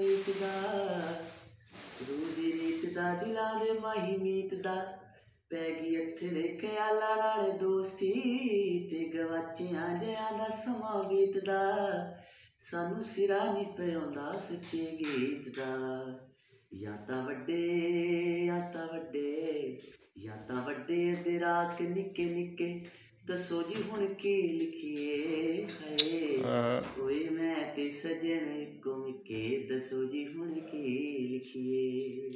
ਰੀਤ ਦਾ, ਰੂਹ ਦੀ ਰੀਤ ਦਾ, ਦਿਲਾਂ ਦੇ ਮਾਹੀ ਮੀਤ ਦਾ। ਪੈ ਗਈ ਇੱਥੇ ਖਿਆਲਾਂ ਨਾਲ ਦੋਸਤੀ, ਤੇ ਗਵਾਚਿਆਂ ਜਿਆਂ ਦਾ ਸਮਾਂ ਬੀਤਦਾ। ਸਾਨੂੰ ਸਿਰਾ ਨਹੀਂ ਪਿਆਉਂਦਾ ਸੱਚੇ ਗੀਤ ਦਾ। ਯਾਦਾਂ ਵੱਡੇ, ਯਾਦਾਂ ਵੱਡੇ, ਯਾਦਾਂ ਵੱਡੇ ਅੱਧੇ ਰਾਤ ਨਿੱਕੇ ਨਿੱਕੇ। ਦੱਸੋ ਜੀ ਹੁਣ ਕੀ ਲਿਖੀਏ ਹਾਏ, ਓਏ ਮੈਂ ਤੇ ਸਜਣ ਘੁੰਮ ਕੇ। ਦੱਸੋ ਜੀ ਹੁਣ ਕੀ ਲਿਖੀਏ।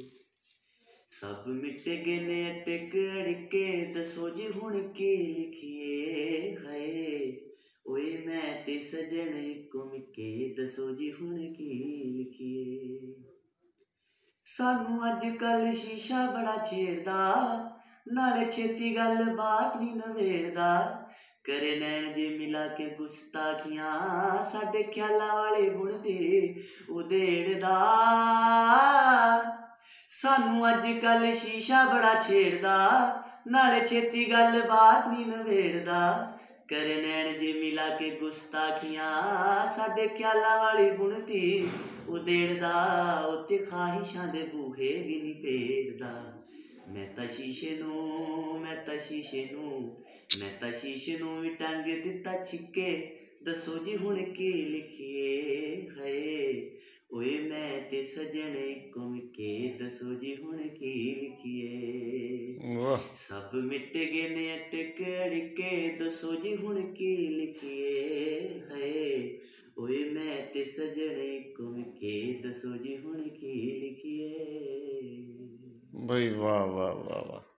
ਸਭ ਮਿਟ ਗਏ ਨੇ ਅਟਕ ਅੜਕੇ। ਦੱਸੋ ਜੀ ਹੁਣ ਕੀ ਲਿਖੀਏ ਹਾਏ, ਓਏ ਮੈਂ ਤੇ ਸਜਣ ਘੁੰਮ ਕੇ। ਦੱਸੋ ਜੀ ਹੁਣ ਕੀ ਲਿਖੀਏ। ਸਾਨੂੰ ਅੱਜ ਕੱਲ ਸ਼ੀਸ਼ਾ ਬੜਾ ਛੇੜਦਾ, ਨਾਲੇ ਛੇਤੀ ਗੱਲ ਬਾਤ ਨੀ ਨਵੇੜਦਾ। ਕਰੇ ਨੈਣ ਜੇ ਮਿਲਾ ਕੇ ਗੁਸਤਾਖੀਆਂ, ਸਾਡੇ ਖਿਆਲਾਂ ਵਾਲੇ ਬੁਣਦੇ ਉਧੇੜਦਾ। ਸਾਨੂੰ ਅੱਜ ਕੱਲ ਸ਼ੀਸ਼ਾ ਬੜਾ ਛੇੜਦਾ, ਨਾਲੇ ਛੇਤੀ ਗੱਲ ਬਾਤ ਨੀ ਨਵੇੜਦਾ। ਕਰੇ ਨੈਣ ਜੇ ਮਿਲਾ ਕੇ ਗੁਸਤਾਖੀਆਂ, ਸਾਡੇ ਖਿਆਲਾਂ ਵਾਲੀ ਬੁਣਤੀ ਉਧੇੜਦਾ। ਉੱਤੇ ਖਾਹਿਸ਼ਾਂ ਦੇ ਬੂਹੇ ਵੀ ਨਹੀਂ ਭੇੜਦਾ। ਮੈਂ ਤਾਂ ਸ਼ੀਸ਼ੇ ਨੂੰ, ਮੈਂ ਤਾਂ ਸ਼ੀਸ਼ੇ ਨੂੰ, ਮੈਂ ਤਾਂ ਸ਼ੀਸ਼ੇ ਨੂੰ ਵੀ ਟੰਗ ਦਿੱਤਾ ਛਿੱਕੇ। ਦੱਸੋ ਜੀ ਹੁਣ ਕੀ ਲਿਖੀਏ ਹਾਏ, ਓਏ ਮੈਂ ਤੇ ਸਜਣ ਘੁੰਮ ਕੇ। ਦੱਸੋ ਜੀ ਹੁਣ ਕੀ ਲਿਖੀਏ। ਸਭ ਮਿਟ ਗਏ ਨੇ ਅਟਕ ਅੜਕੇ। ਦੱਸੋ ਜੀ ਹੁਣ ਕੀ ਲਿਖੀਏ ਹਾਏ, ਓਏ ਮੈਂ ਤੇ ਸਜਣ ਘੁੰਮ ਕੇ। ਦੱਸੋ ਜੀ ਹੁਣ ਕੀ ਲਿਖੀਏ। ਬਈ ਵਾਹ ਵਾਹ ਵਾਹ ਵਾਹ।